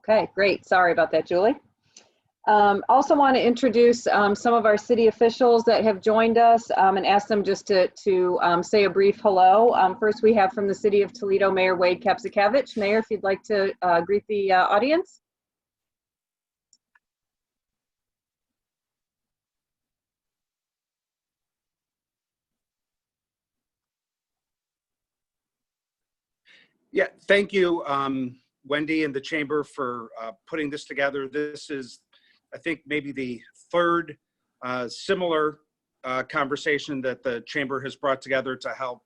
Okay, great. Sorry about that, Julie. Also want to introduce some of our city officials that have joined us and ask them just to say a brief hello. First, we have from the City of Toledo, Mayor Wade Kapsakevich. Mayor, if you'd like to greet the audience. Yeah, thank you, Wendy and the Chamber for putting this together. This is, I think, maybe the third similar conversation that the Chamber has brought together to help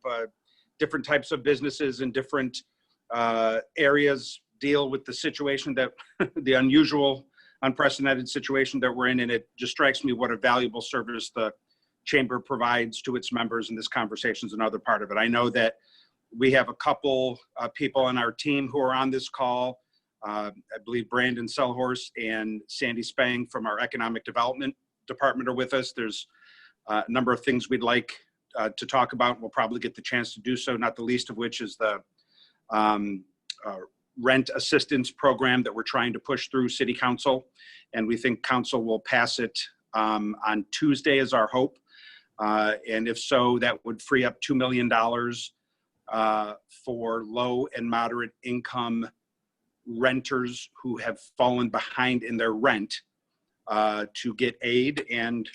different types of businesses in different areas deal with the situation that, the unusual, unprecedented situation that we're in. And it just strikes me what a valuable service the Chamber provides to its members, and this conversation is another part of it. I know that we have a couple people on our team who are on this call. I believe Brandon Selhorst and Sandy Spang from our Economic Development Department are with us. There's a number of things we'd like to talk about. We'll probably get the chance to do so, not the least of which is the rent assistance program that we're trying to push through City Council. And we think Council will pass it on Tuesday is our hope. And if so, that would free up $2 million for low and moderate income renters who have fallen behind in their rent to get aid and,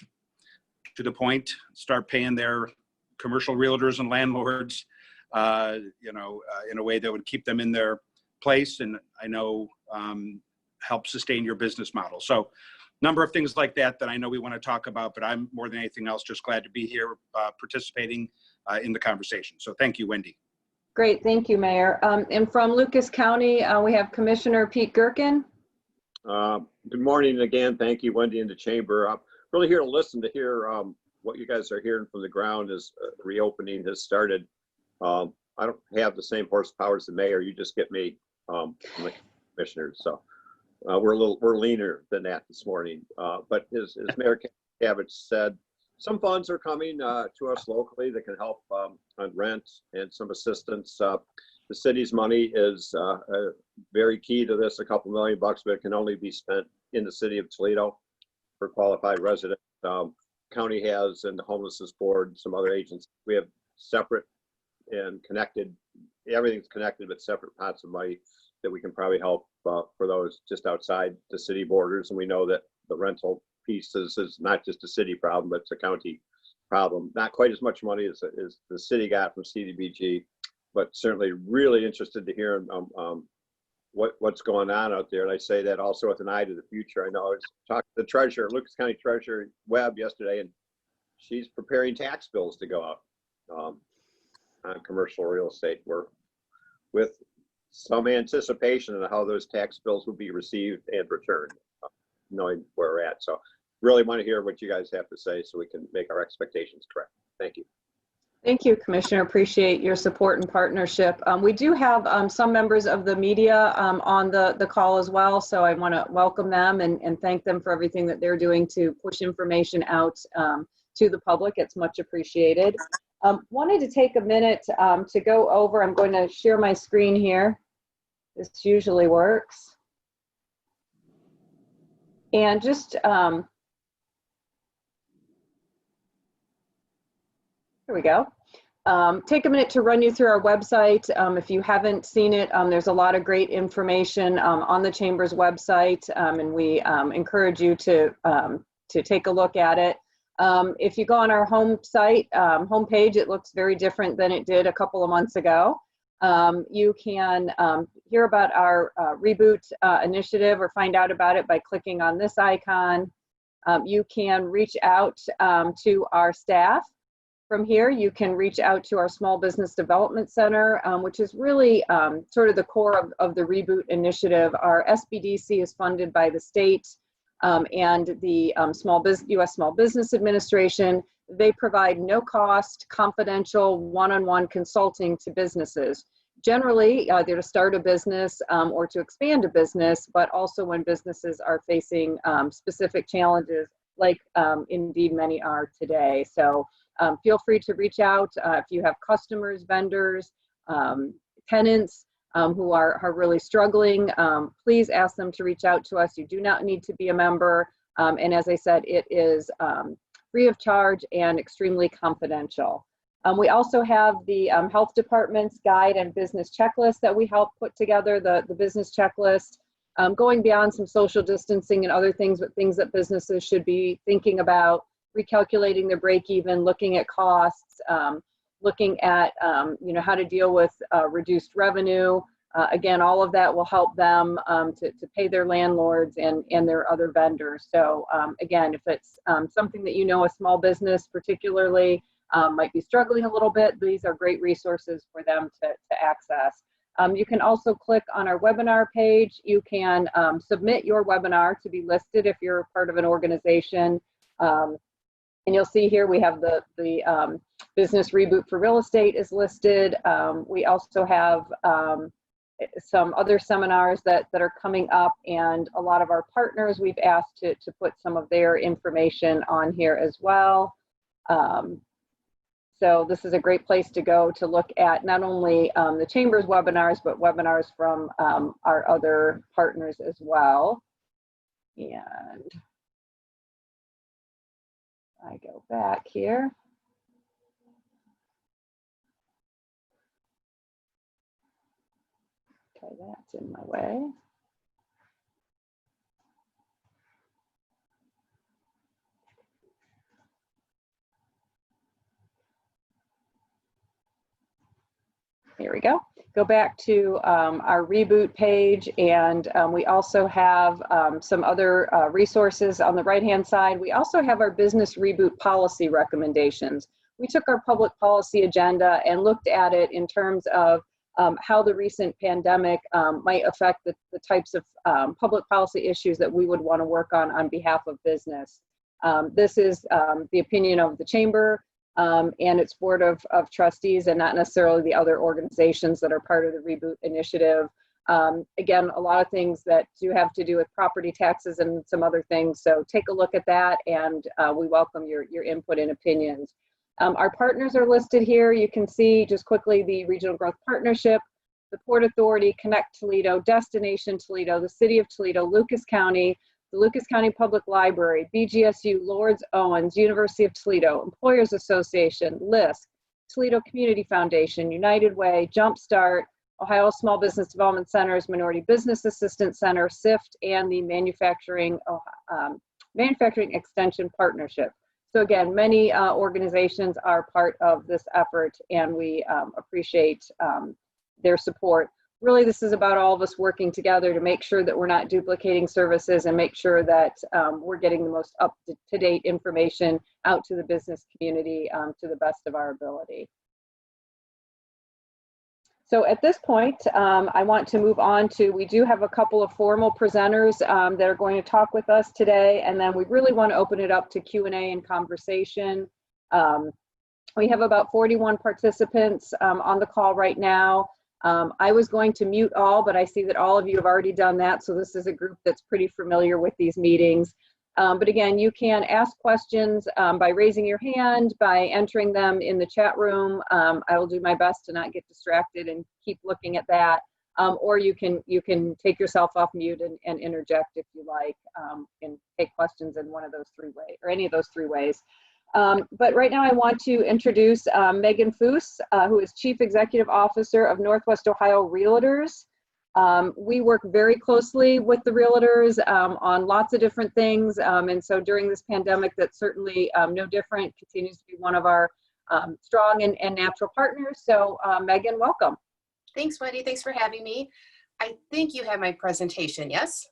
to the point, start paying their commercial realtors and landlords, in a way that would keep them in their place and I know help sustain your business model. So number of things like that I know we want to talk about, but I'm more than anything else just glad to be here participating in the conversation. So thank you, Wendy. Great, thank you, Mayor. And from Lucas County, we have Commissioner Pete Gerken. Good morning again. Thank you, Wendy and the Chamber. I'm really here to listen to hear what you guys are hearing from the ground as reopening has started. I don't have the same horsepower as the mayor. You just get me, commissioners. So we're leaner than that this morning. But as Mayor Kapsakevich said, some funds are coming to us locally that can help on rent and some assistance. The city's money is very key to this, a couple $1 million bucks, but it can only be spent in the city of Toledo for qualified residents. County has, and the Homelessness Board, some other agencies. We have separate and connected, everything's connected, but separate pots of money that we can probably help for those just outside the city borders. And we know that the rental piece is not just a city problem, but it's a county problem. Not quite as much money as the city got from CDBG, but certainly really interested to hear what's going on out there. And I say that also with an eye to the future. I know I was talking to the treasurer, Lucas County Treasurer Webb yesterday, and she's preparing tax bills to go out on commercial real estate. We're with some anticipation of how those tax bills will be received and returned, knowing where we're at. So really want to hear what you guys have to say so we can make our expectations correct. Thank you. Thank you, Commissioner. Appreciate your support and partnership. We do have some members of the media on the call as well, so I want to welcome them and thank them for everything that they're doing to push information out to the public. It's much appreciated. Wanted to take a minute to go over, I'm going to share my screen here. This usually works. And just, here we go. Take a minute to run you through our website. If you haven't seen it, there's a lot of great information on the Chamber's website, and we encourage you to take a look at it. If you go on our homepage, it looks very different than it did a couple of months ago. You can hear about our Reboot initiative or find out about it by clicking on this icon. You can reach out to our staff. From here, you can reach out to our Small Business Development Center, which is really sort of the core of the Reboot initiative. Our SBDC is funded by the state and the U.S. Small Business Administration. They provide no-cost, confidential, one-on-one consulting to businesses. Generally, they're to start a business or to expand a business, but also when businesses are facing specific challenges, like indeed many are today. So feel free to reach out if you have customers, vendors, tenants, who are really struggling, please ask them to reach out to us. You do not need to be a member. And as I said, it is free of charge and extremely confidential. We also have the health department's guide and business checklist that we help put together, the business checklist, going beyond some social distancing and other things, but things that businesses should be thinking about, recalculating their break even, looking at costs, looking at how to deal with reduced revenue. Again, all of that will help them to pay their landlords and their other vendors. So again, if it's something that a small business particularly might be struggling a little bit, these are great resources for them to access. You can also click on our webinar page. You can submit your webinar to be listed if you're part of an organization. And you'll see here we have the business reboot for real estate is listed. We also have some other seminars that are coming up, and a lot of our partners we've asked to put some of their information on here as well. So this is a great place to go to look at not only the Chamber's webinars, but webinars from our other partners as well. And I go back here. Okay, that's in my way. Here we go. Go back to our Reboot page, and we also have some other resources on the right-hand side. We also have our business reboot policy recommendations. We took our public policy agenda and looked at it in terms of how the recent pandemic might affect the types of public policy issues that we would want to work on behalf of business. This is the opinion of the Chamber and its board of trustees, and not necessarily the other organizations that are part of the Reboot initiative. Again, a lot of things that do have to do with property taxes and some other things. So take a look at that, and we welcome your input and opinions. Our partners are listed here. You can see just quickly the Regional Growth Partnership, the Port Authority, Connect Toledo, Destination Toledo, the City of Toledo, Lucas County, the Lucas County Public Library, BGSU, Lords Owens, University of Toledo, Employers Association, LISC, Toledo Community Foundation, United Way, Jumpstart, Ohio Small Business Development Centers, Minority Business Assistance Center, SIFT, and the Manufacturing Extension Partnership. So again, many organizations are part of this effort, and we appreciate their support. Really, this is about all of us working together to make sure that we're not duplicating services and make sure that we're getting the most up-to-date information out to the business community to the best of our ability. So at this point, I want to move on to, we do have a couple of formal presenters that are going to talk with us today, and then we really want to open it up to Q&A and conversation. We have about 41 participants on the call right now. I was going to mute all, but I see that all of you have already done that, so this is a group that's pretty familiar with these meetings. But again, you can ask questions by raising your hand, by entering them in the chat room. I will do my best to not get distracted and keep looking at that. Or you can take yourself off mute and interject if you like, and take questions in one of those three ways, or any of those three ways. But right now I want to introduce Megan Foose, who is Chief Executive Officer of Northwest Ohio Realtors. We work very closely with the Realtors on lots of different things. And so during this pandemic, that's certainly no different, continues to be one of our strong and natural partners. So Megan, welcome. Thanks, Wendy. Thanks for having me. I think you have my presentation, yes?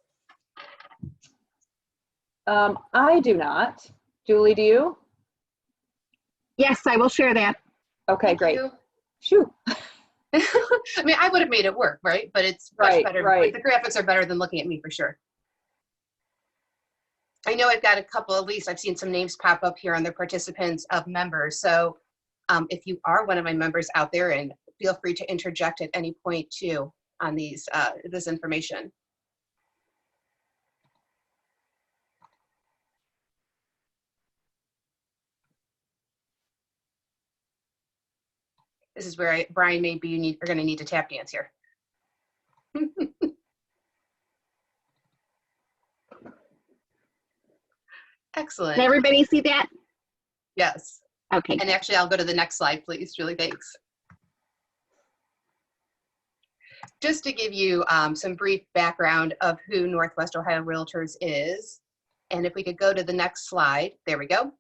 I do not. Julie, do you? Yes, I will share that. Okay, Thank great. you. Shoo. I mean, I would have made it work, right? But it's much better. Right. Like, the graphics are better than looking at me for sure. I know I've got a couple, at least I've seen some names pop up here on the participants of members. So if you are one of my members out there, and feel free to interject at any point too on these this information. This is where Brian, maybe are going to need to tap dance here. Excellent. Can everybody see that? Yes. Okay. And actually, I'll go to the next slide, please. Julie, thanks. Just to give you some brief background of who Northwest Ohio Realtors is, and if we could go to the next slide, there we go.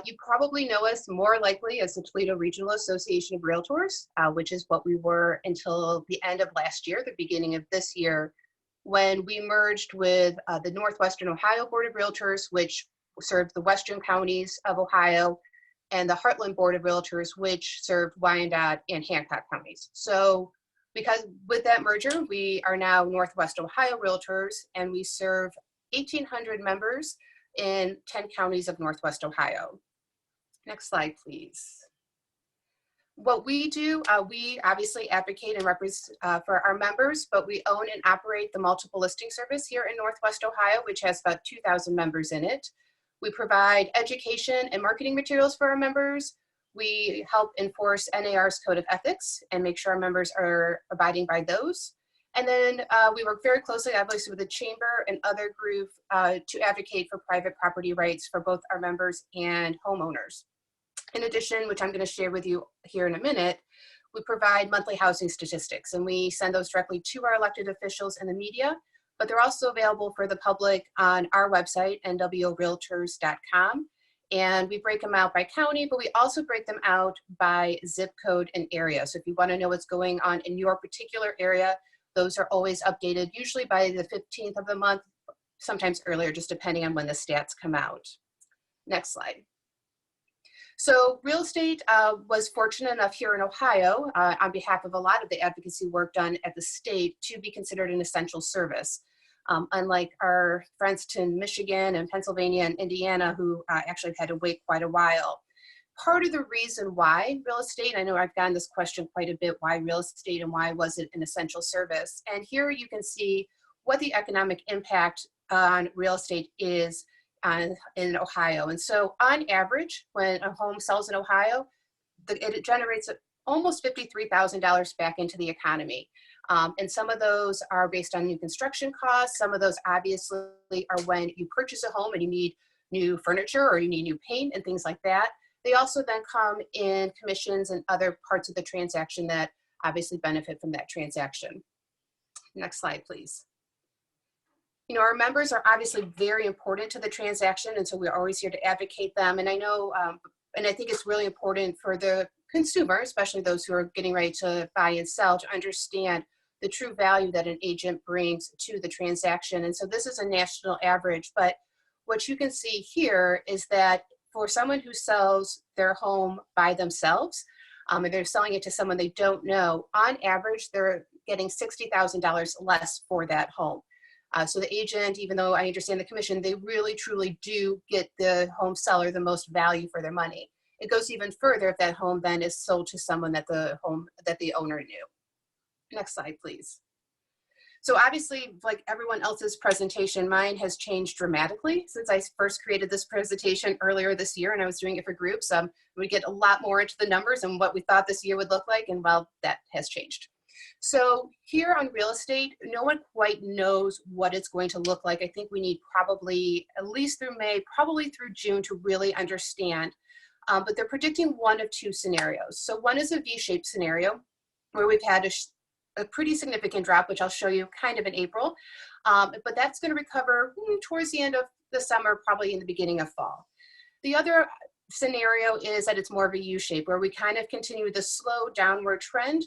You probably know us more likely as the Toledo Regional Association of Realtors, which is what we were until the end of last year, the beginning of this year, when we merged with the Northwestern Ohio Board of Realtors, which served the western counties of Ohio, and the Heartland Board of Realtors, which served Wyandotte and Hancock counties. So because with that merger, we are now Northwest Ohio Realtors, and we serve 1,800 members in 10 counties of Northwest Ohio. Next slide, please. What we do, we obviously advocate and represent for our members, but we own and operate the multiple listing service here in Northwest Ohio, which has about 2,000 members in it. We provide education and marketing materials for our members. We help enforce NAR's Code of Ethics and make sure our members are abiding by those. And then we work very closely, obviously, with the Chamber and other groups to advocate for private property rights for both our members and homeowners. In addition, which I'm going to share with you here in a minute, we provide monthly housing statistics, and we send those directly to our elected officials and the media, but they're also available for the public on our website, nworealtors.com. And we break them out by county, but we also break them out by zip code and area. So if you want to know what's going on in your particular area, those are always updated, usually by the 15th of the month, sometimes earlier, just depending on when the stats come out. Next slide. So real estate was fortunate enough here in Ohio, on behalf of a lot of the advocacy work done at the state, to be considered an essential service. Unlike our friends in Michigan and Pennsylvania and Indiana, who actually had to wait quite a while. Part of the reason why real estate, I know I've gotten this question quite a bit, why real estate and why was it an essential service? And here you can see what the economic impact on real estate is in Ohio. And so on average, when a home sells in Ohio, it generates almost $53,000 back into the economy. And some of those are based on new construction costs. Some of those obviously are when you purchase a home and you need new furniture or you need new paint and things like that. They also then come in commissions and other parts of the transaction that obviously benefit from that transaction. Next slide, please. You know, our members are obviously very important to the transaction, and so we're always here to advocate them. And I know, and I think it's really important for the consumer, especially those who are getting ready to buy and sell, to understand the true value that an agent brings to the transaction. And so this is a national average, but what you can see here is that for someone who sells their home by themselves, and they're selling it to someone they don't know, on average, they're getting $60,000 less for that home. So the agent, even though I understand the commission, they really truly do get the home seller the most value for their money. It goes even further if that home then is sold to someone that the owner knew. Next slide, please. So obviously, like everyone else's presentation, mine has changed dramatically since I first created this presentation earlier this year, and I was doing it for groups. We get a lot more into the numbers and what we thought this year would look like, and well, that has changed. So here on real estate, no one quite knows what it's going to look like. I think we need probably at least through May, probably through June to really understand. But they're predicting one of two scenarios. So one is a V-shaped scenario where we've had a pretty significant drop, which I'll show you kind of in April. But that's going to recover towards the end of the summer, probably in the beginning of fall. The other scenario is that it's more of a U-shape where we kind of continue the slow downward trend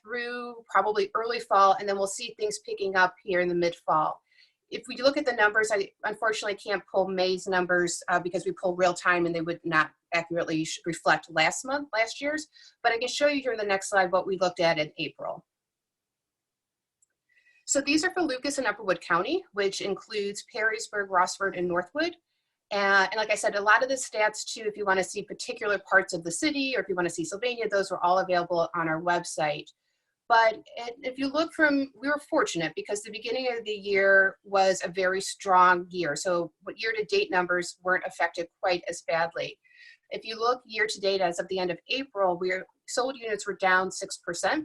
through probably early fall, and then we'll see things picking up here in the mid-fall. If we look at the numbers, I unfortunately can't pull May's numbers because we pull real time and they would not accurately reflect last year's, but I can show you here in the next slide what we looked at in April. So these are for Lucas and Upperwood County, which includes Perrysburg, Rossford, and Northwood. And like I said, a lot of the stats too, if you want to see particular parts of the city or if you want to see Sylvania, those were all available on our website. But if you look we were fortunate because the beginning of the year was a very strong year. So year-to-date numbers weren't affected quite as badly. If you look year-to-date as of the end of April, sold units were down 6%,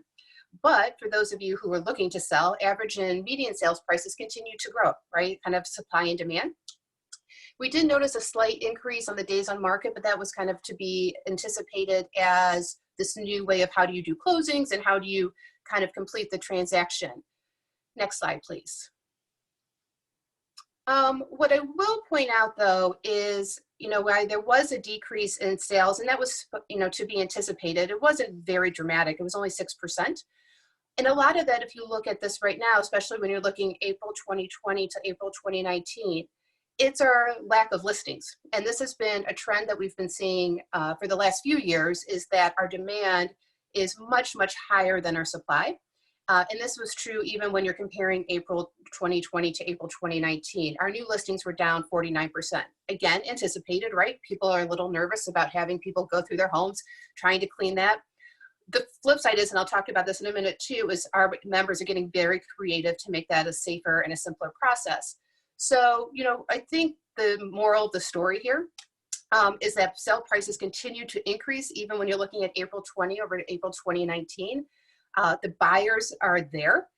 But for those of you who are looking to sell, average and median sales prices continue to grow, right? Kind of supply and demand. We did notice a slight increase on the days on market, but that was kind of to be anticipated as this new way of how do you do closings and how do you kind of complete the transaction. Next slide, please. What I will point out though is, while there was a decrease in sales, and that was, to be anticipated, it wasn't very dramatic. It was only 6%. And a lot of that, if you look at this right now, especially when you're looking April 2020 to April 2019, it's our lack of listings. And this has been a trend that we've been seeing for the last few years, is that our demand is much, much higher than our supply. And this was true even when you're comparing April 2020 to April 2019. Our new listings were down 49%. Again, anticipated, right? People are a little nervous about having people go through their homes, trying to clean that. The flip side is, and I'll talk about this in a minute too, is our members are getting very creative to make that a safer and a simpler process. So, I think the moral of the story here is that sale prices continue to increase even when you're looking at April 20 over to April 2019. The buyers are there.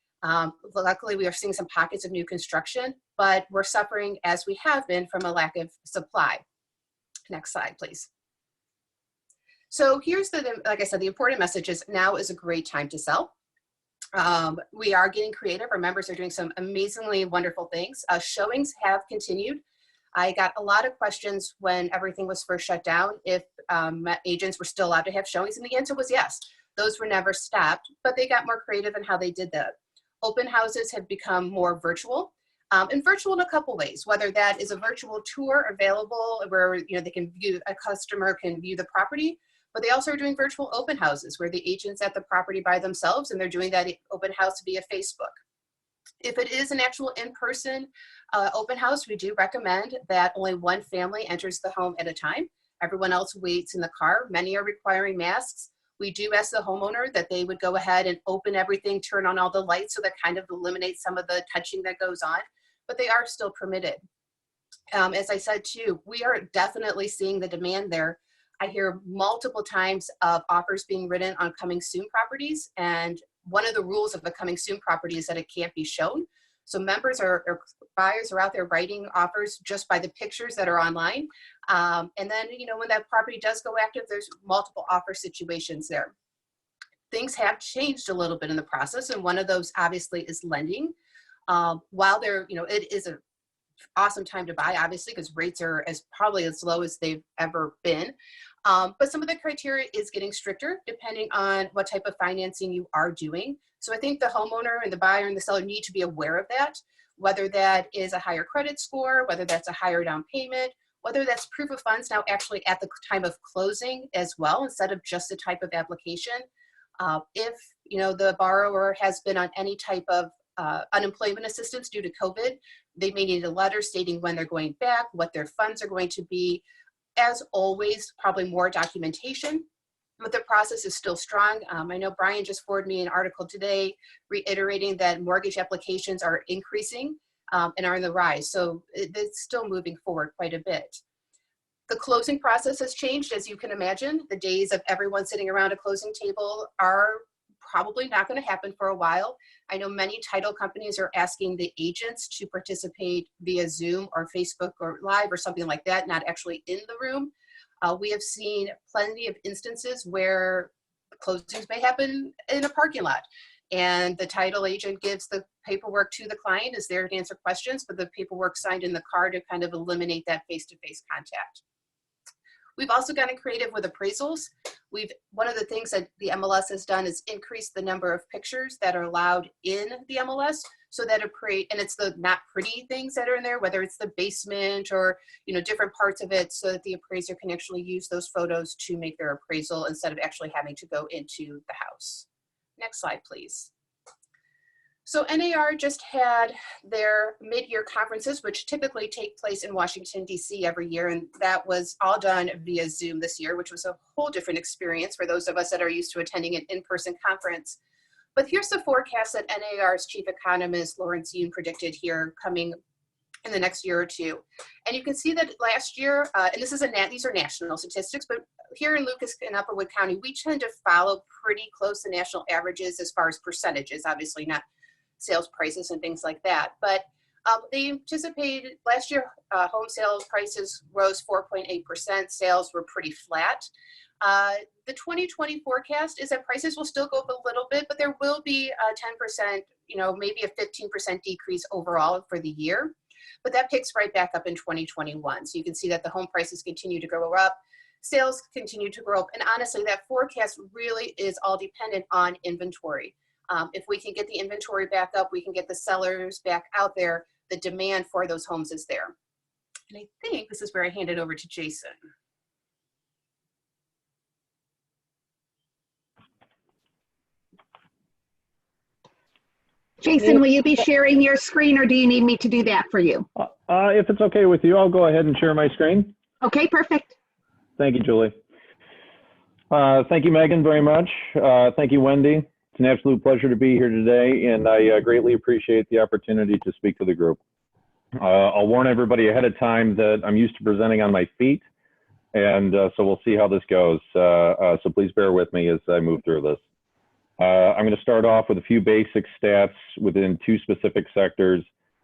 Luckily, we are seeing some pockets of new construction, but we're suffering, as we have been, from a lack of supply. Next slide, please. So here's like I said, the important message is now is a great time to sell. We are getting creative. Our members are doing some amazingly wonderful things. Showings have continued. I got a lot of questions when everything was first shut down if agents were still allowed to have showings, and the answer was yes. Those were never stopped, but they got more creative in how they did that. Open houses have become more virtual, and virtual in a couple ways, whether that is a virtual tour available where they can view, a customer can view the property, but they also are doing virtual open houses where the agent's at the property by themselves and they're doing that open house via Facebook. If it is an actual in-person open house, we do recommend that only one family enters the home at a time. Everyone else waits in the car. Many are requiring masks. We do ask the homeowner that they would go ahead and open everything, turn on all the lights, so that kind of eliminates some of the touching that goes on, but they are still permitted. As I said too, we are definitely seeing the demand there. I hear multiple times of offers being written on coming soon properties, and one of the rules of a coming soon property is that it can't be shown. So members or buyers are out there writing offers just by the pictures that are online. And then, when that property does go active, there's multiple offer situations there. Things have changed a little bit in the process, and one of those obviously is lending. While there, it is an awesome time to buy, obviously, because rates are probably as low as they've ever been. But some of the criteria is getting stricter depending on what type of financing you are doing. So I think the homeowner and the buyer and the seller need to be aware of that, whether that is a higher credit score, whether that's a higher down payment, whether that's proof of funds now actually at the time of closing as well, instead of just a type of application. If the borrower has been on any type of unemployment assistance due to COVID, they may need a letter stating when they're going back, what their funds are going to be. As always, probably more documentation, but the process is still strong. I know Brian just forwarded me an article today reiterating that mortgage applications are increasing and are in the rise. So it's still moving forward quite a bit. The closing process has changed, as you can imagine. The days of everyone sitting around a closing table are probably not going to happen for a while. I know many title companies are asking the agents to participate via Zoom or Facebook or Live or something like that, not actually in the room. We have seen plenty of instances where closings may happen in a parking lot, and the title agent gives the paperwork to the client, is there to answer questions, but the paperwork signed in the car to kind of eliminate that face-to-face contact. We've also gotten creative with appraisals. One of the things that the MLS has done is increase the number of pictures that are allowed in the MLS, so that and it's the not pretty things that are in there, whether it's the basement or different parts of it, so that the appraiser can actually use those photos to make their appraisal instead of actually having to go into the house. Next slide, please. So NAR just had their mid-year conferences, which typically take place in Washington, D.C. every year, and that was all done via Zoom this year, which was a whole different experience for those of us that are used to attending an in-person conference. But here's the forecast that NAR's chief economist, Lawrence Yun, predicted here coming in the next year or two. And you can see that last year, and these are national statistics, but here in Lucas and Upperwood County, we tend to follow pretty close to national averages as far as percentages, obviously not sales prices and things like that. But they anticipated last year home sales prices rose 4.8%. Sales were pretty flat. The 2020 forecast is that prices will still go up a little bit, but there will be a 10%, maybe a 15% decrease overall for the year. But that picks right back up in 2021. So you can see that the home prices continue to go up, sales continue to grow up. And honestly, that forecast really is all dependent on inventory. If we can get the inventory back up, we can get the sellers back out there, the demand for those homes is there. And I think this is where I hand it over to Jason. Jason, will you be sharing your screen or do you need me to do that for you? If it's okay with you, I'll go ahead and share my screen. Okay, perfect. Thank you, Julie. Thank you, Megan, very much. Thank you, Wendy. It's an absolute pleasure to be here today, and I greatly appreciate the opportunity to speak to the group. I'll warn everybody ahead of time that I'm used to presenting on my feet, and so we'll see how this goes. So please bear with me as I move through this. I'm going to start off with a few basic stats within two specific sectors,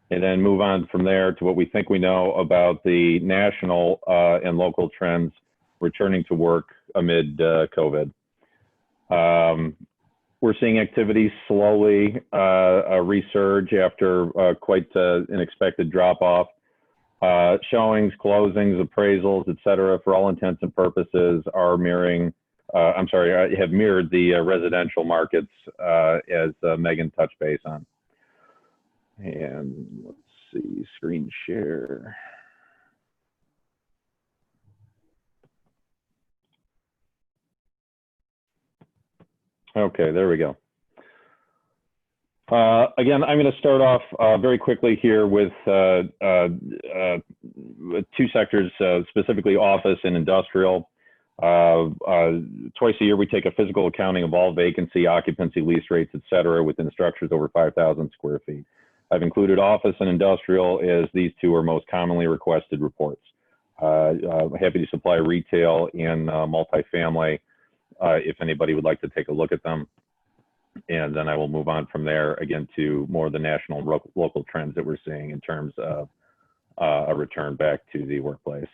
and then move on from there to what we think we know about the national and local trends returning to work amid COVID. We're seeing activity slowly resurge after quite an expected drop-off. Showings, closings, appraisals, et cetera, for all intents and purposes are mirroring have mirrored the residential markets as Megan touched base on. And let's see, screen share. Okay, there we go. Again, I'm going to start off very quickly here with two sectors, specifically office and industrial. Twice a year, we take a physical accounting of all vacancy, occupancy, lease rates, et cetera, within structures over 5,000 square feet. I've included office and industrial as these two are most commonly requested reports. Happy to supply retail and multifamily if anybody would like to take a look at them. And then I will move on from there again to more of the national and local trends that we're seeing in terms of a return back to the workplace.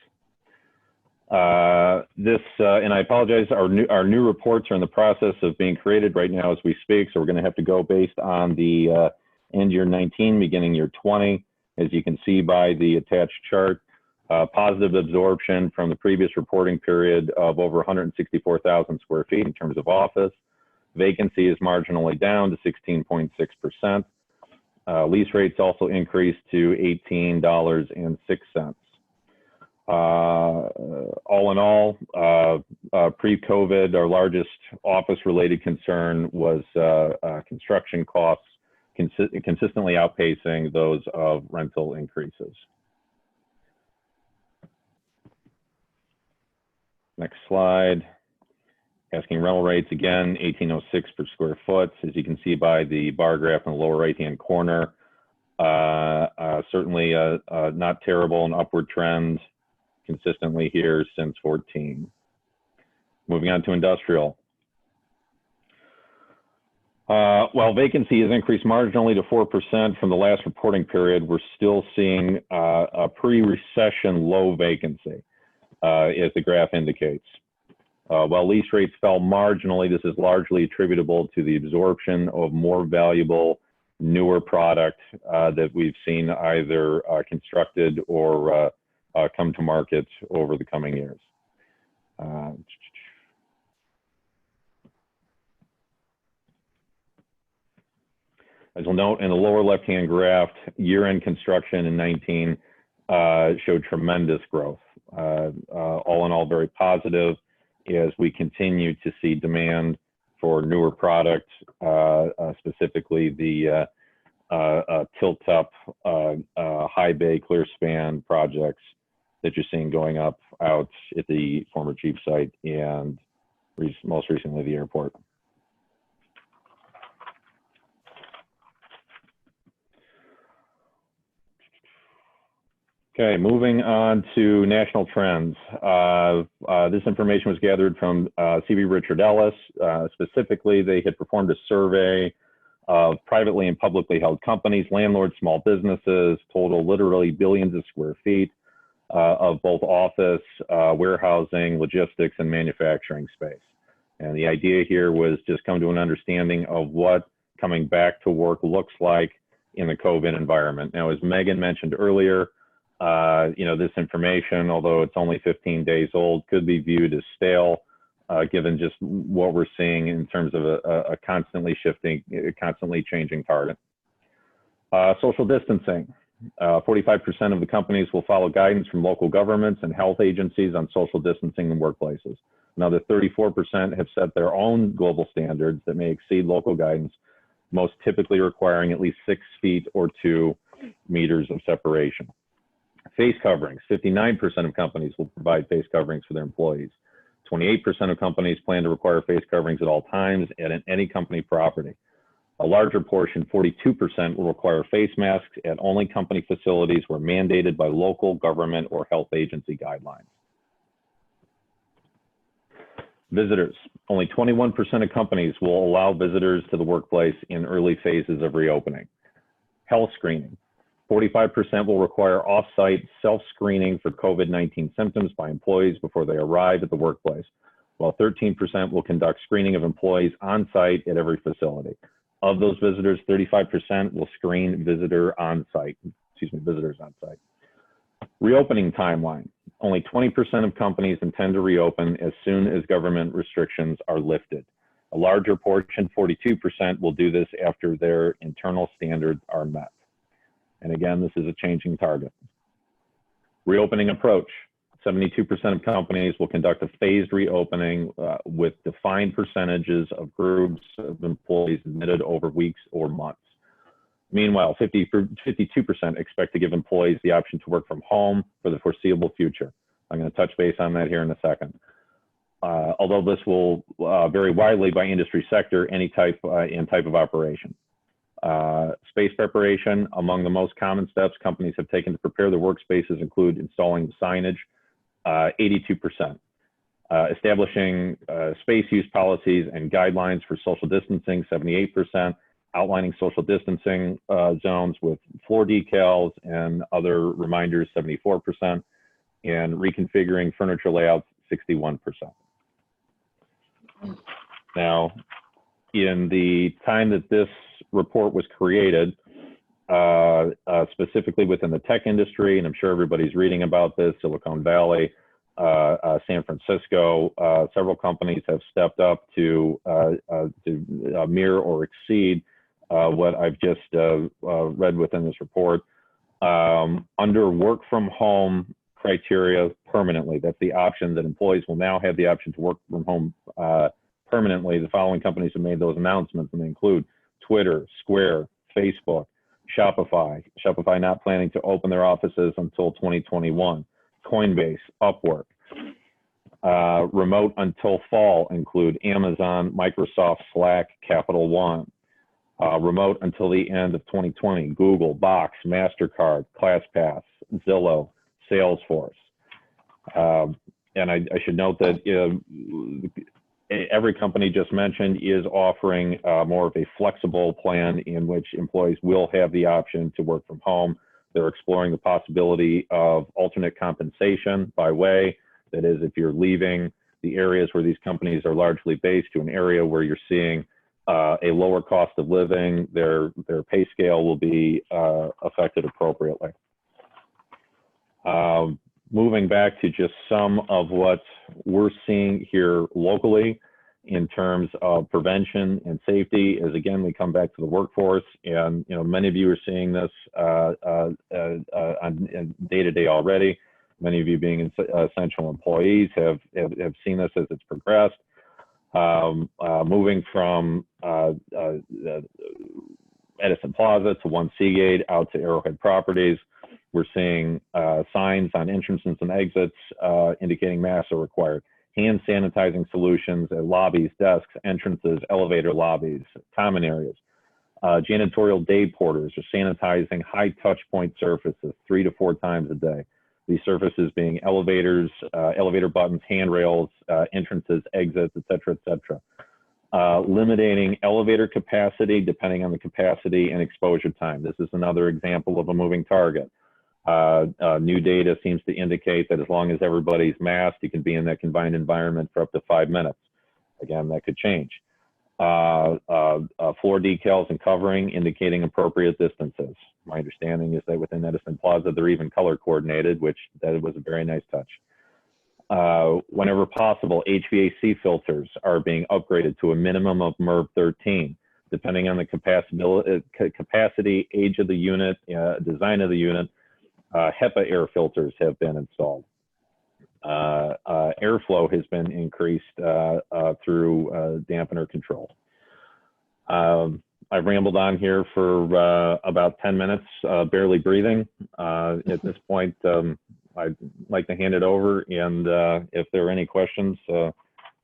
And I apologize, our new reports are in the process of being created right now as we speak, so we're going to have to go based on the end year 19, beginning year 20. As you can see by the attached chart, positive absorption from the previous reporting period of over 164,000 square feet in terms of office. Vacancy is marginally down to 16.6%. Lease rates also increased to $18.06. All in all, pre-COVID, our largest office-related concern was construction costs consistently outpacing those of rental increases. Next slide. Asking rental rates again, $18.06 per square foot. As you can see by the bar graph in the lower right-hand corner, certainly not terrible, an upward trend consistently here since 14. Moving on to industrial. While vacancy has increased marginally to 4% from the last reporting period, we're still seeing a pre-recession low vacancy, as the graph indicates. While lease rates fell marginally, this is largely attributable to the absorption of more valuable, newer product that we've seen either constructed or come to market over the coming years. As you'll note in the lower left-hand graph, year-end construction in 19 showed tremendous growth. All in all, very positive as we continue to see demand for newer products, specifically the tilt-up, high bay, clear span projects that you're seeing going up out at the former Chief site and most recently the airport. Okay, moving on to national trends. This information was gathered from CV Richard Ellis. Specifically, they had performed a survey of privately and publicly held companies, landlords, small businesses, total literally billions of square feet of both office, warehousing, logistics, and manufacturing space. And the idea here was just come to an understanding of what coming back to work looks like in the COVID environment. Now, as Megan mentioned earlier, this information, although it's only 15 days old, could be viewed as stale, given just what we're seeing in terms of a constantly shifting, constantly changing target. Social distancing. 45% of the companies will follow guidance from local governments and health agencies on social distancing in workplaces. Another 34% have set their own global standards that may exceed local guidance, most typically requiring at least 6 feet or 2 meters of separation. Face coverings. 59% of companies will provide face coverings for their employees. 28% of companies plan to require face coverings at all times and at any company property. A larger portion, 42%, will require face masks at only company facilities where mandated by local government or health agency guidelines. Visitors. Only 21% of companies will allow visitors to the workplace in early phases of reopening. Health screening. 45% will require off-site self-screening for COVID-19 symptoms by employees before they arrive at the workplace, while 13% will conduct screening of employees on-site at every facility. Of those visitors, 35% will screen visitors on-site. Reopening timeline. Only 20% of companies intend to reopen as soon as government restrictions are lifted. A larger portion, 42%, will do this after their internal standards are met. And again, this is a changing target. Reopening approach. 72% of companies will conduct a phased reopening with defined percentages of groups of employees admitted over weeks or months. Meanwhile, 52% expect to give employees the option to work from home for the foreseeable future. I'm going to touch base on that here in a second. Although this will vary widely by industry sector, any type and type of operation. Space preparation. Among the most common steps companies have taken to prepare their workspaces include installing signage, 82%. Establishing space use policies and guidelines for social distancing, 78%. Outlining social distancing zones with floor decals and other reminders, 74%. And reconfiguring furniture layouts, 61%. Now, in the time that this report was created, specifically within the tech industry, and I'm sure everybody's reading about this, Silicon Valley, San Francisco, several companies have stepped up to mirror or exceed what I've just read within this report. Under work from home criteria permanently, that's the option that employees will now have the option to work from home permanently. The following companies have made those announcements, and they include Twitter, Square, Facebook, Shopify not planning to open their offices until 2021, Coinbase, Upwork. Remote until fall include Amazon, Microsoft, Slack, Capital One. Remote until the end of 2020, Google, Box, MasterCard, ClassPass, Zillow, Salesforce. And I should note that every company just mentioned is offering more of a flexible plan in which employees will have the option to work from home. They're exploring the possibility of alternate compensation by way, that is, if you're leaving the areas where these companies are largely based to an area where you're seeing a lower cost of living, their pay scale will be affected appropriately. Moving back to just some of what we're seeing here locally in terms of prevention and safety, as again, we come back to the workforce, and many of you are seeing this on day-to-day already. Many of you being essential employees have seen this as it's progressed. Moving from Edison Plaza to One Seagate out to Arrowhead Properties, we're seeing signs on entrances and exits indicating masks are required. Hand sanitizing solutions at lobbies, desks, entrances, elevator lobbies, common areas. Janitorial day porters are sanitizing high touch point surfaces 3 to 4 times a day. These surfaces being elevators, elevator buttons, handrails, entrances, exits, et cetera, limiting elevator capacity depending on the capacity and exposure time. This is another example of a moving target. New data seems to indicate that as long as everybody's masked, you can be in that confined environment for up to 5 minutes. Again, that could change. Floor decals and covering indicating appropriate distances. My understanding is that within Edison Plaza, they're even color coordinated, which that was a very nice touch. Whenever possible, HVAC filters are being upgraded to a minimum of MERV 13, depending on the capacity, age of the unit, design of the unit. HEPA air filters have been installed. Airflow has been increased through dampener control. I've rambled on here for about 10 minutes, barely breathing. At this point, I'd like to hand it over, and if there are any questions,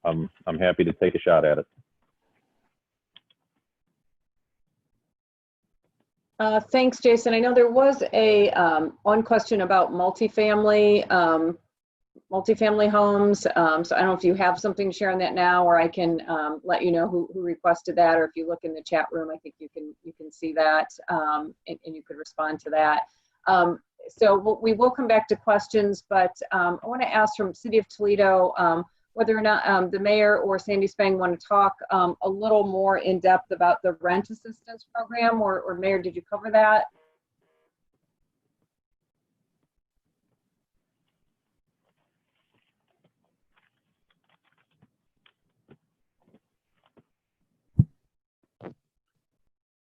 I'm happy to take a shot at it. Thanks, Jason. I know there was a one question about multifamily homes. So I don't know if you have something to share on that now, or I can let you know who requested that, or if you look in the chat room, I think you can see that, and you could respond to that. So we will come back to questions, but I want to ask from City of Toledo whether or not the mayor or Sandy Spang want to talk a little more in depth about the rent assistance program, or Mayor, did you cover that?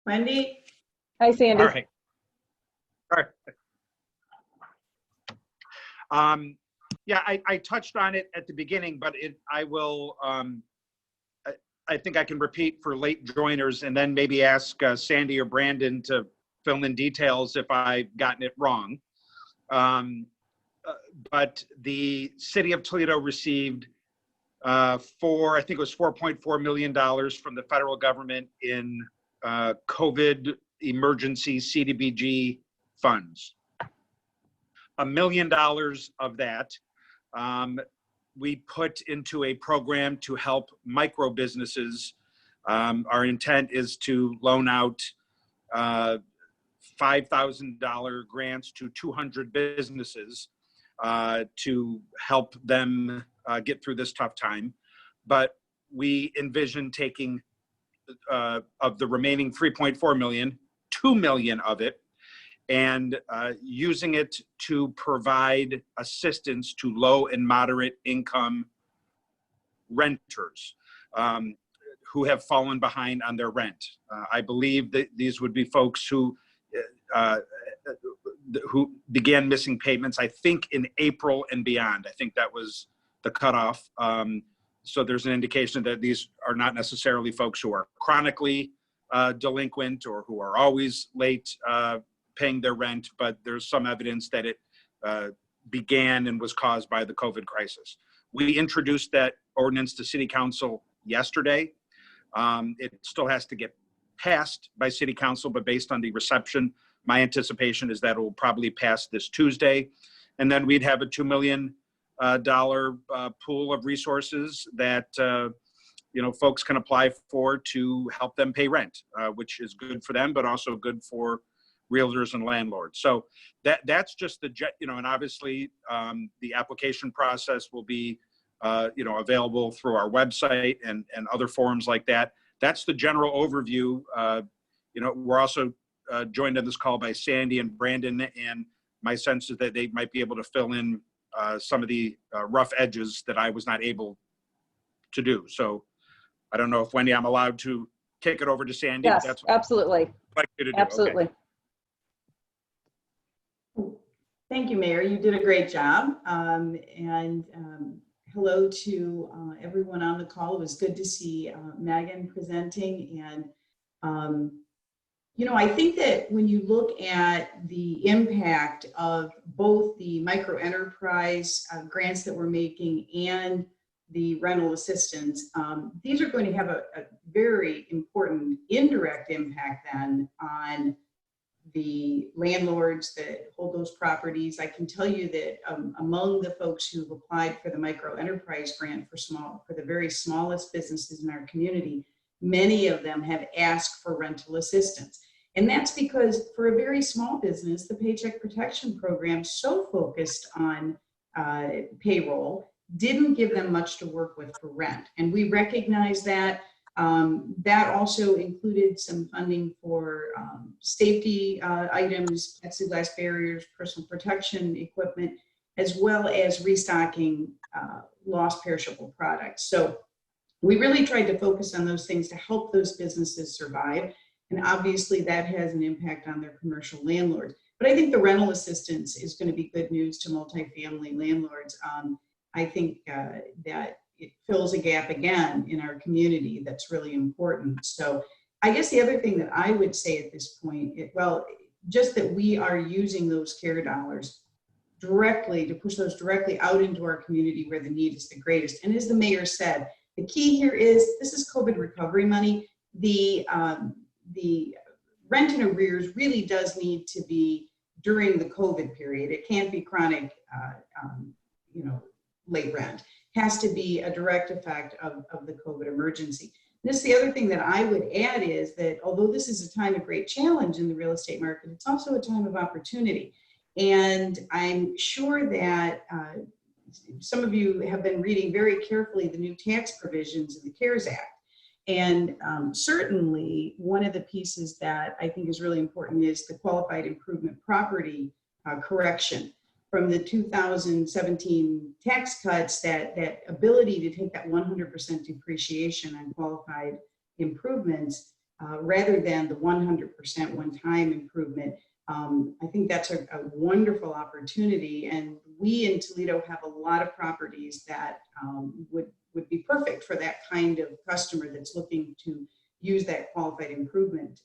Wendy? Hi, Sandy. All right. Yeah, I touched on it at the beginning, but I will, I think I can repeat for late joiners and then maybe ask Sandy or Brandon to fill in details if I've gotten it wrong. But the City of Toledo received I think it was $4.4 million from the federal government in COVID emergency CDBG funds. $1 million of that we put into a program to help micro businesses. Our intent is to loan out $5,000 grants to 200 businesses to help them get through this tough time. But we envision taking of the remaining 3.4 million, 2 million of it, and using it to provide assistance to low and moderate income renters who have fallen behind on their rent. I believe that these would be folks who began missing payments, I think in April and beyond. I think that was the cutoff. So there's an indication that these are not necessarily folks who are chronically delinquent or who are always late paying their rent, but there's some evidence that it began and was caused by the COVID crisis. We introduced that ordinance to City Council yesterday. It still has to get passed by City Council, but based on the reception, my anticipation is that it will probably pass this Tuesday. And then we'd have a $2 million pool of resources that folks can apply for to help them pay rent, which is good for them, but also good for realtors and landlords. So that's just the and obviously the application process will be available through our website and other forums like that. That's the general overview. We're also joined on this call by Sandy and Brandon, and my sense is that they might be able to fill in some of the rough edges that I was not able to do. So I don't know if, Wendy, I'm allowed to kick it over to Sandy. Yes, that's absolutely. I'd like you to do. Absolutely. Okay. Thank you, Mayor. You did a great job. Hello to everyone on the call. It was good to see Megan presenting. And, I think that when you look at the impact of both the micro enterprise grants that we're making and the rental assistance, these are going to have a very important indirect impact then on the landlords that hold those properties. I can tell you that among the folks who've applied for the micro enterprise grant for the very smallest businesses in our community, many of them have asked for rental assistance. And that's because for a very small business, the Paycheck Protection Program, so focused on payroll, didn't give them much to work with for rent. And we recognize that. That also included some funding for safety items, plexiglass barriers, personal protection equipment, as well as restocking lost perishable products. So we really tried to focus on those things to help those businesses survive. And obviously that has an impact on their commercial landlords. But I think the rental assistance is going to be good news to multifamily landlords. I think that it fills a gap again in our community that's really important. So I guess the other thing that I would say at this point, just that we are using those care dollars directly to push those directly out into our community where the need is the greatest. And as the mayor said, the key here is this is COVID recovery money. The rent in arrears really does need to be during the COVID period. It can't be chronic, late rent. Has to be a direct effect of the COVID emergency. This, the other thing that I would add is that although this is a time of great challenge in the real estate market, it's also a time of opportunity. And I'm sure that some of you have been reading very carefully the new tax provisions in the CARES Act. And certainly one of the pieces that I think is really important is the qualified improvement property correction. From the 2017 tax cuts, that ability to take that 100% depreciation on qualified improvements rather than the 100% one-time improvement. I think that's a wonderful opportunity, and we in Toledo have a lot of properties that would be perfect for that kind of customer that's looking to use that qualified improvement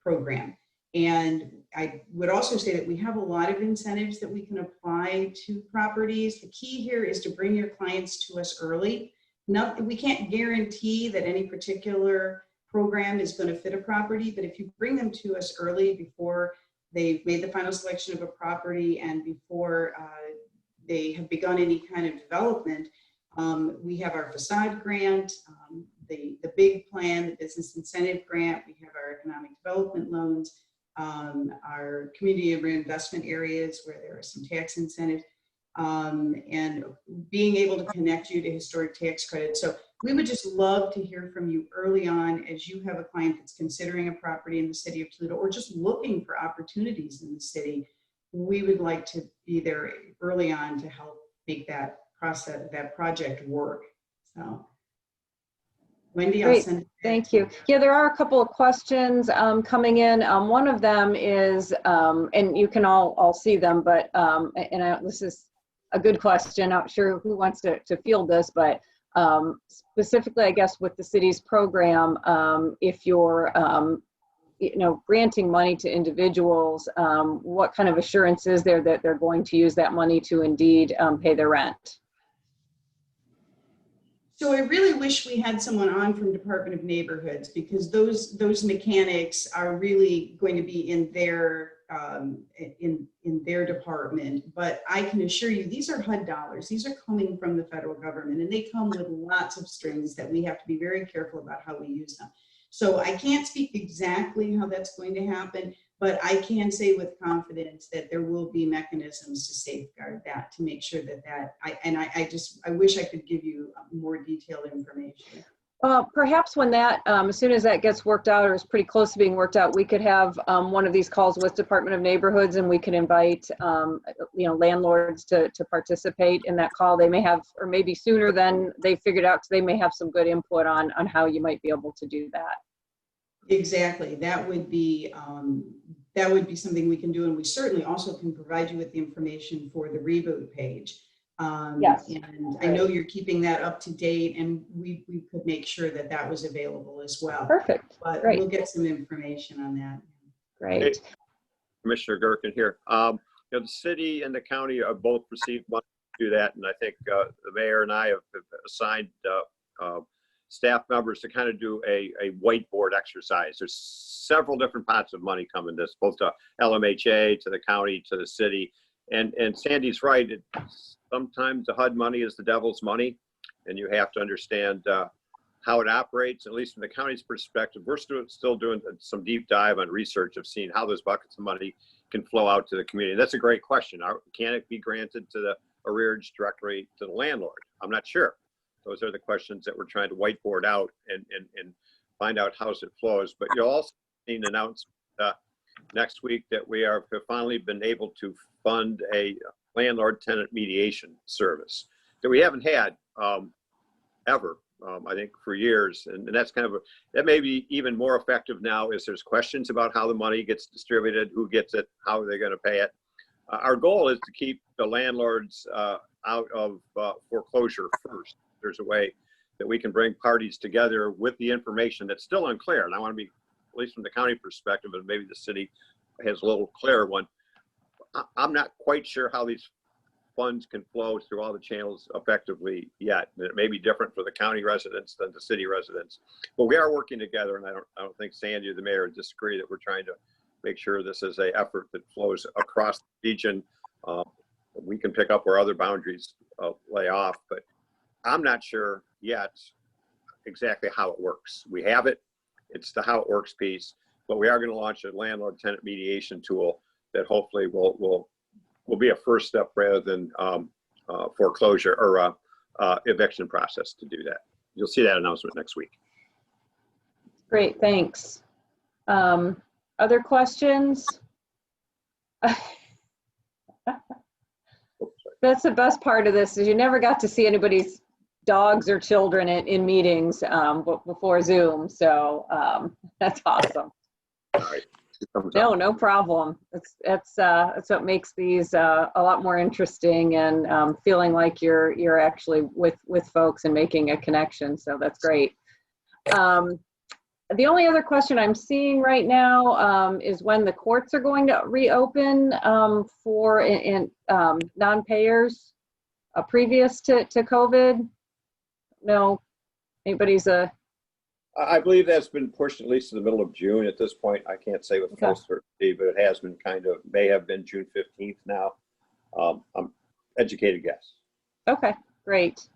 program. And I would also say that we have a lot of incentives that we can apply to properties. The key here is to bring your clients to us early. We can't guarantee that any particular program is going to fit a property, but if you bring them to us early before they've made the final selection of a property and before they have begun any kind of development, we have our facade grant, the big plan, the business incentive grant, we have our economic development loans, our community reinvestment areas where there are some tax incentives, and being able to connect you to historic tax credits. So we would just love to hear from you early on as you have a client that's considering a property in the city of Toledo or just looking for opportunities in the city. We would like to be there early on to help make that process, that project work. So Wendy, I'll send it. Thank you. Yeah, there are a couple of questions coming in. One of them is, and you can all see them, but this is a good question. Not sure who wants to field this, but specifically, I guess, with the city's program, if you're, granting money to individuals, what kind of assurance is there that they're going to use that money to indeed pay their rent? So I really wish we had someone on from Department of Neighborhoods, because those mechanics are really going to be in their department. But I can assure you, these are HUD dollars. These are coming from the federal government, and they come with lots of strings that we have to be very careful about how we use them. So I can't speak exactly how that's going to happen, but I can say with confidence that there will be mechanisms to safeguard that, to make sure that I wish I could give you more detailed information. Perhaps when that, as soon as that gets worked out or is pretty close to being worked out, we could have one of these calls with Department of Neighborhoods, and we can invite, landlords to participate in that call. They may have, or maybe sooner than they figured out, because they may have some good input on how you might be able to do that. Exactly. That would be something we can do, and we certainly also can provide you with the information for the Reboot page. Yes. And I know you're keeping that up to date, and we could make sure that was available as well. Perfect. But Great. We'll get some information on that. Great. Hey, Commissioner Gerken here. The city and the county are both received money to do that. And I think the mayor and I have assigned staff members to kind of do a whiteboard exercise. There's several different pots of money coming this, both to LMHA, to the county, to the city. And Sandy's right. Sometimes the HUD money is the devil's money, and you have to understand how it operates. At least from the county's perspective, we're still doing some deep dive on research of seeing how those buckets of money can flow out to the community. That's a great question. Can it be granted to the arrearage directly to the landlord? I'm not sure. Those are the questions that we're trying to whiteboard out and find out how it flows. But you'll also see an announcement next week that we have finally been able to fund a landlord-tenant mediation service that we haven't had ever, I think, for years. And that's kind of that may be even more effective now as there's questions about how the money gets distributed, who gets it, how are they going to pay it. Our goal is to keep the landlords out of foreclosure first. There's a way that we can bring parties together with the information that's still unclear. And I want to be, at least from the county perspective, and maybe the city has a little clearer one. I'm not quite sure how these funds can flow through all the channels effectively yet. And it may be different for the county residents than the city residents. But we are working together, and I don't think Sandy or the mayor would disagree that we're trying to make sure this is an effort that flows across the region. We can pick up where other boundaries lay off, but I'm not sure yet exactly how it works. We have it. It's the how it works piece, but we are going to launch a landlord-tenant mediation tool that hopefully will be a first step rather than foreclosure or eviction process to do that. You'll see that announcement next week. Great, thanks. Other questions? That's the best part of this is you never got to see anybody's dogs or children in meetings before Zoom. So that's awesome. All right. No problem. That's what makes these a lot more interesting and feeling like you're actually with folks and making a connection. So that's great. The only other question I'm seeing right now is when the courts are going to reopen for non-payers previous to COVID. No, anybody's I believe that's been pushed at least to the middle of June at this point. I can't say with full certainty, but it has been may have been June 15th now. I'm educated guess. Okay, great.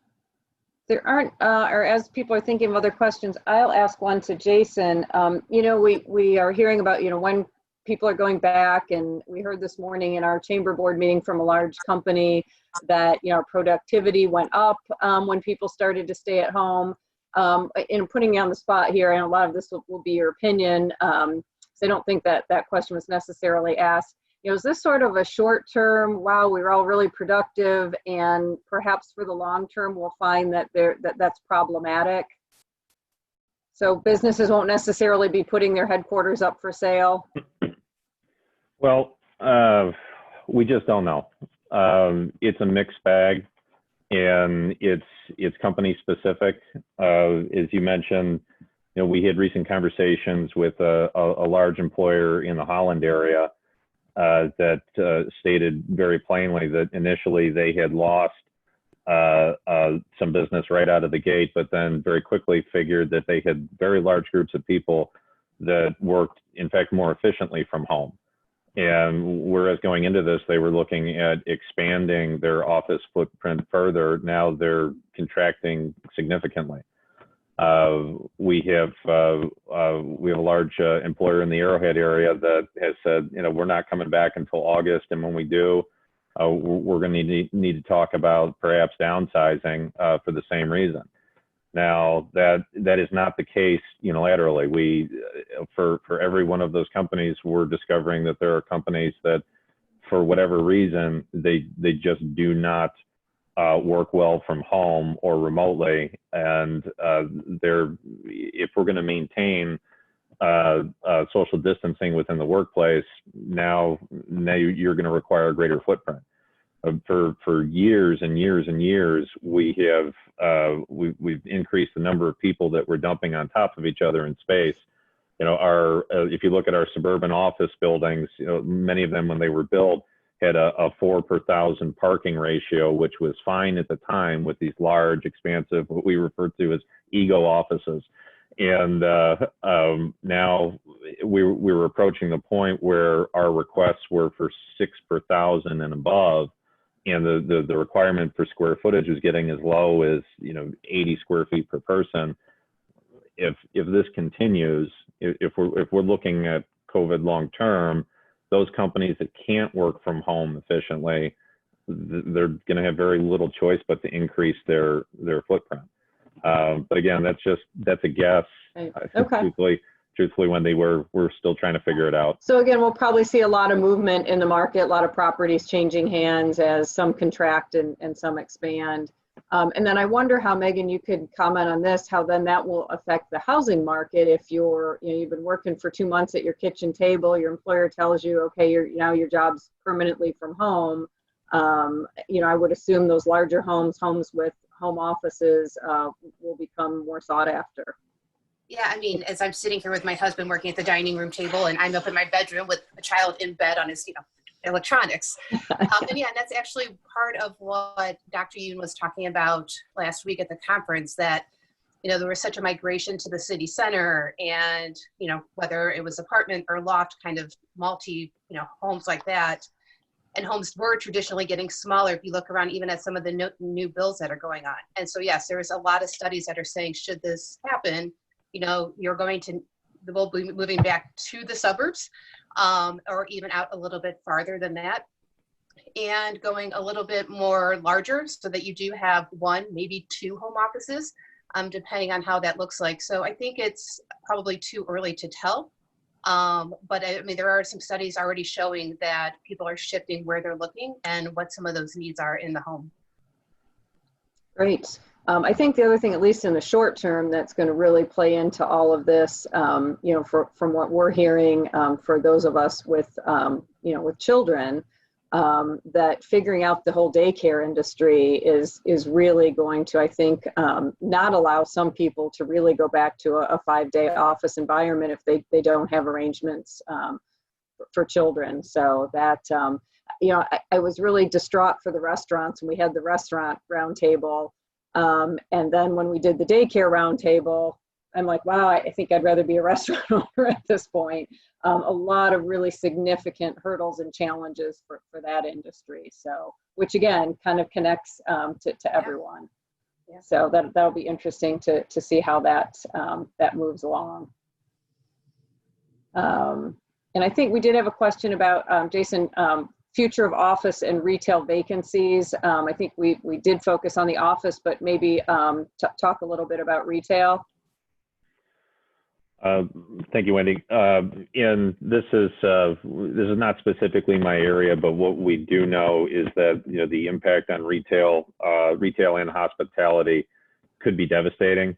There aren't, or as people are thinking of other questions, I'll ask one to Jason. We are hearing about, when people are going back, and we heard this morning in our chamber board meeting from a large company that, productivity went up when people started to stay at home. In putting you on the spot here, and a lot of this will be your opinion, so I don't think that question was necessarily asked. Is this sort of a short term, wow, we were all really productive, and perhaps for the long term, we'll find that that's problematic? So businesses won't necessarily be putting their headquarters up for sale? Well, we just don't know. It's a mixed bag, and it's company specific. As you mentioned, we had recent conversations with a large employer in the Holland area that stated very plainly that initially they had lost some business right out of the gate, but then very quickly figured that they had very large groups of people that worked, in fact, more efficiently from home. And whereas going into this, they were looking at expanding their office footprint further, now they're contracting significantly. We have a large employer in the Arrowhead area that has said, we're not coming back until August, and when we do, we're going to need to talk about perhaps downsizing for the same reason. Now, that is not the case unilaterally. We, for every one of those companies, we're discovering that there are companies that, for whatever reason, they just do not work well from home or remotely, and if we're going to maintain social distancing within the workplace, now you're going to require a greater footprint. For years and years and years, we've increased the number of people that we're dumping on top of each other in space. If you look at our suburban office buildings, many of them when they were built had a 4 per 1,000 parking ratio, which was fine at the time with these large, expansive, what we refer to as ego offices. And now we were approaching the point where our requests were for 6 per 1,000 and above, and the requirement for square footage was getting as low as 80 square feet per person. If this continues, if we're looking at COVID long term, those companies that can't work from home efficiently, they're going to have very little choice but to increase their footprint. But again, that's a guess. Okay. Truthfully, Wendy, we're still trying to figure it out. So again, we'll probably see a lot of movement in the market, a lot of properties changing hands as some contract and some expand. And then I wonder how, Megan, you could comment on this, how then that will affect the housing market if you've been working for 2 months at your kitchen table, your employer tells you, okay, now your job's permanently from home. I would assume those larger homes with home offices will become more sought after. Yeah, I mean, as I'm sitting here with my husband working at the dining room table, and I'm up in my bedroom with a child in bed on his, electronics. And that's actually part of what Dr. Yoon was talking about last week at the conference, that, there was such a migration to the city center, and, whether it was apartment or loft kind of multi, homes like that. And homes were traditionally getting smaller if you look around even at some of the new bills that are going on. And so, yes, there's a lot of studies that are saying, should this happen, we'll be moving back to the suburbs, or even out a little bit farther than that, and going a little bit more larger so that you do have 1, maybe 2 home offices, depending on how that looks like. So I think it's probably too early to tell. But I mean, there are some studies already showing that people are shifting where they're looking and what some of those needs are in the home. Great. I think the other thing, at least in the short term, that's going to really play into all of this, from what we're hearing, for those of us with, with children, that figuring out the whole daycare industry is really going to, I think, not allow some people to really go back to a 5-day office environment if they don't have arrangements for children. So that, I was really distraught for the restaurants, and we had the restaurant roundtable. And then when we did the daycare roundtable, I'm like, wow, I think I'd rather be a restaurant owner at this point. A lot of really significant hurdles and challenges for that industry. So, which again, kind of connects to everyone. Yeah. So that'll be interesting to see how that moves along. And I think we did have a question about, Jason, future of office and retail vacancies. I think we did focus on the office, but maybe talk a little bit about retail. Thank you, Wendy. And this is not specifically my area, but what we do know is that the impact on retail and hospitality could be devastating.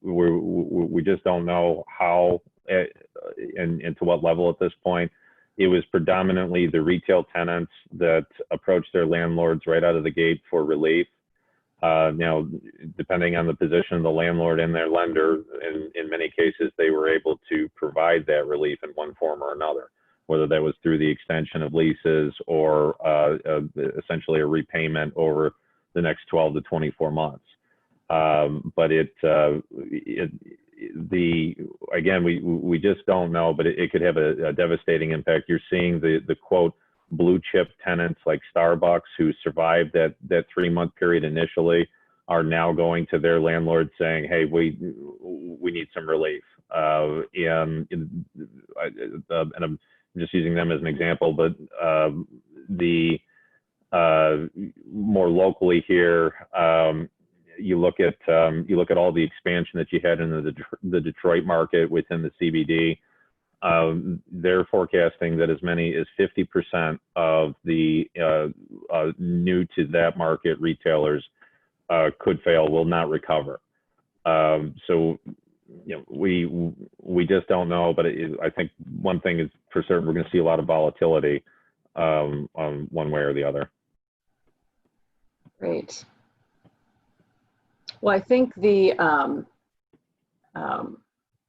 We just don't know how and to what level at this point. It was predominantly the retail tenants that approached their landlords right out of the gate for relief. Now, depending on the position of the landlord and their lender, in many cases, they were able to provide that relief in one form or another, whether that was through the extension of leases or essentially a repayment over the next 12 to 24 months. But again, we just don't know, but it could have a devastating impact. You're seeing the quote, blue chip tenants like Starbucks who survived that 3-month period initially are now going to their landlord saying, hey, we need some relief. And I'm just using them as an example, but the more locally here, you look at all the expansion that you had in the Detroit market within the CBD. They're forecasting that as many as 50% of the new to that market retailers could fail, will not recover. So we just don't know, but I think one thing is for certain, we're going to see a lot of volatility on one way or the other. Great. Well, I think the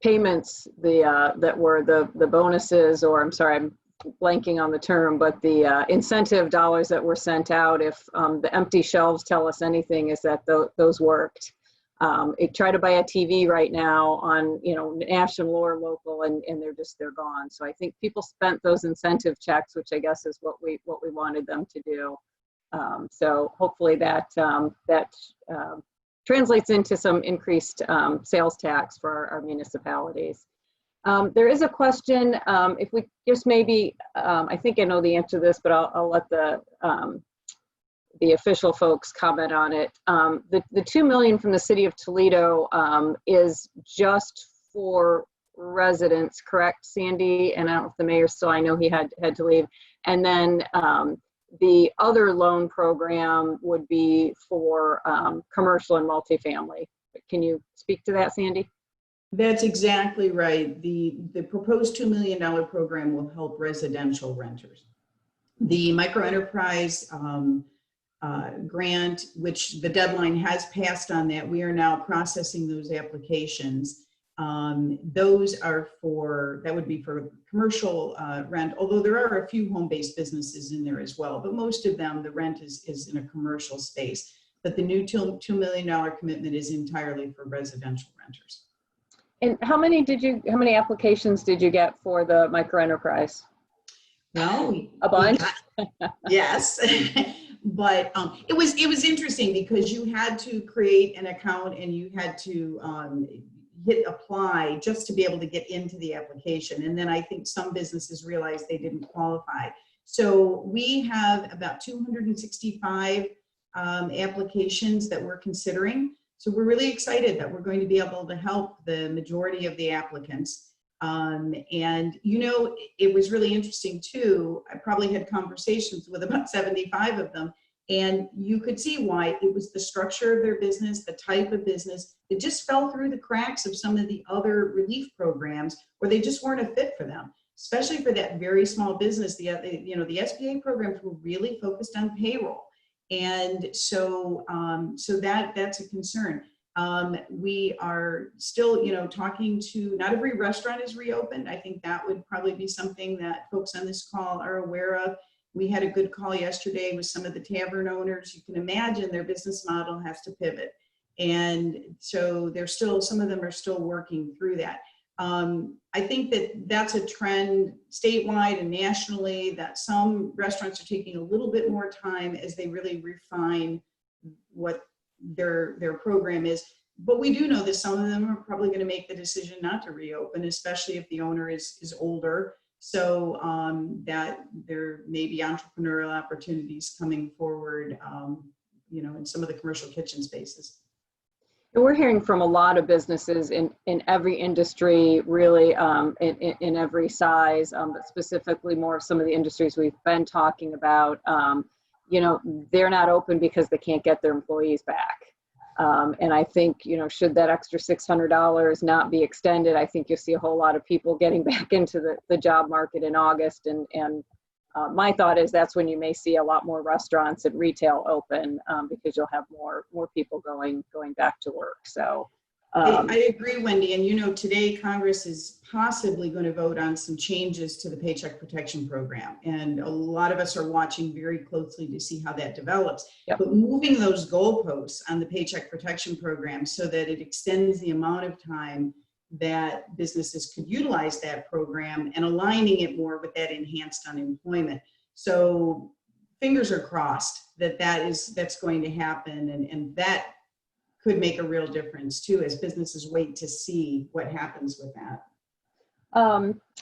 payments, that were the bonuses, or I'm sorry, I'm blanking on the term, but the incentive dollars that were sent out, if the empty shelves tell us anything, is that those worked. Try to buy a TV right now on, national or local, and they're gone. So I think people spent those incentive checks, which I guess is what we wanted them to do. So hopefully that translates into some increased sales tax for our municipalities. There is a question, if we just maybe, I think I know the answer to this, but I'll let the official folks comment on it. The $2 million from the city of Toledo is just for residents, correct, Sandy? And I don't know if the mayor's still, I know he had to leave. And then the other loan program would be for commercial and multifamily. Can you speak to that, Sandy? That's exactly right. The proposed $2 million program will help residential renters. The microenterprise grant, which the deadline has passed on that, we are now processing those applications. Those are that would be for commercial rent, although there are a few home-based businesses in there as well, but most of them, the rent is in a commercial space. But the new $2 million commitment is entirely for residential renters. And how many applications did you get for the microenterprise? Well, a bunch. Yes. But it was interesting because you had to create an account and you had to hit apply just to be able to get into the application. And then I think some businesses realized they didn't qualify. So we have about 265 applications that we're considering. So we're really excited that we're going to be able to help the majority of the applicants. And it was really interesting too. I probably had conversations with about 75 of them, and you could see why. It was the structure of their business, the type of business. It just fell through the cracks of some of the other relief programs where they just weren't a fit for them, especially for that very small business. The SBA programs were really focused on payroll. And so that's a concern. We are still, talking to, not every restaurant is reopened. I think that would probably be something that folks on this call are aware of. We had a good call yesterday with some of the tavern owners. You can imagine their business model has to pivot. And so some of them are still working through that. I think that's a trend statewide and nationally, that some restaurants are taking a little bit more time as they really refine what their program is. But we do know that some of them are probably going to make the decision not to reopen, especially if the owner is older. So that there may be entrepreneurial opportunities coming forward, in some of the commercial kitchen spaces. We're hearing from a lot of businesses in every industry, really, in every size, but specifically more of some of the industries we've been talking about. They're not open because they can't get their employees back. And I think, should that extra $600 not be extended, I think you'll see a whole lot of people getting back into the job market in August. And my thought is that's when you may see a lot more restaurants and retail open, because you'll have more people going back to work. So I agree, Wendy. And today Congress is possibly going to vote on some changes to the Paycheck Protection Program. And a lot of us are watching very closely to see how that develops. Yep. But moving those goalposts on the Paycheck Protection Program so that it extends the amount of time that businesses could utilize that program and aligning it more with that enhanced unemployment. So fingers are crossed that's going to happen, and that could make a real difference too, as businesses wait to see what happens with that.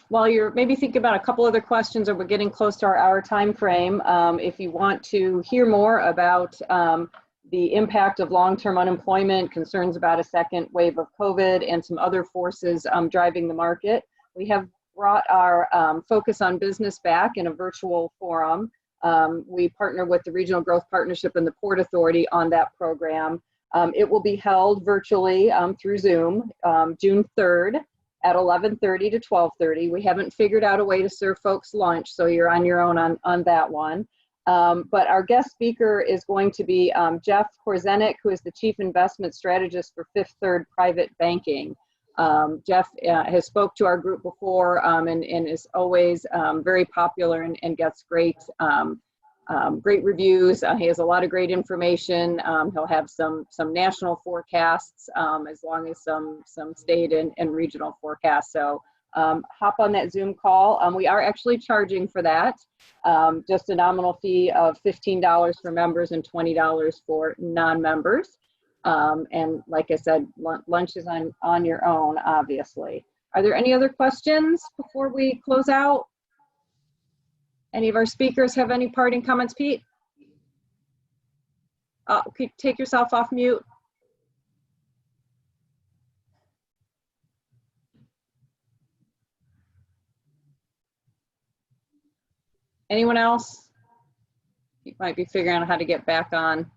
While you're maybe thinking about a couple other questions, or we're getting close to our hour time frame, if you want to hear more about the impact of long-term unemployment, concerns about a second wave of COVID, and some other forces driving the market, we have brought our Focus on Business back in a virtual forum. We partner with the Regional Growth Partnership and the Port Authority on that program. It will be held virtually through Zoom, June 3rd at 11:30 to 12:30. We haven't figured out a way to serve folks lunch, so you're on your own on that one. But our guest speaker is going to be Jeff Korzenik, who is the Chief Investment Strategist for Fifth Third Private Banking. Jeff has spoke to our group before and is always very popular and gets great great reviews. He has a lot of great information. He'll have some national forecasts as long as some state and regional forecasts. So hop on that Zoom call. We are actually charging for that. Just a nominal fee of $15 for members and $20 for non-members. And like I said, lunch is on your own, obviously. Are there any other questions before we close out? Any of our speakers have any parting comments, Pete? Could you take yourself off mute? Anyone else? You might be figuring out how to get back on.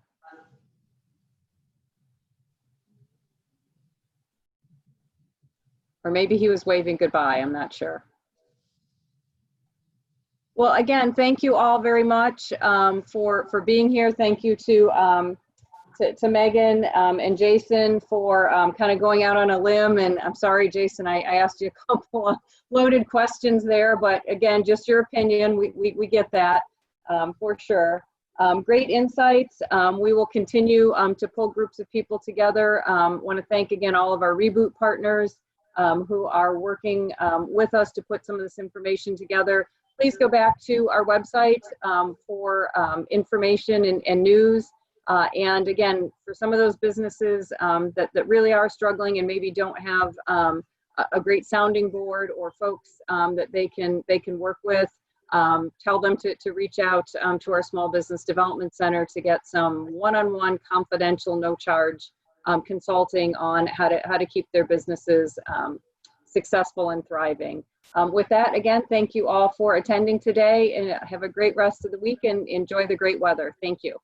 Or maybe he was waving goodbye, I'm not sure. Well, again, thank you all very much for being here. Thank you to Megan and Jason for kind of going out on a limb. And I'm sorry, Jason, I asked you a couple of loaded questions there, but again, just your opinion. We get that for sure. Great insights. We will continue to pull groups of people together. Want to thank again all of our Reboot partners who are working with us to put some of this information together. Please go back to our website for information and news. And again, for some of those businesses that really are struggling and maybe don't have a great sounding board or folks that they can work with, tell them to reach out to our Small Business Development Center to get some one-on-one confidential, no charge consulting on how to keep their businesses successful and thriving. With that, again, thank you all for attending today, and have a great rest of the week and enjoy the great weather. Thank you.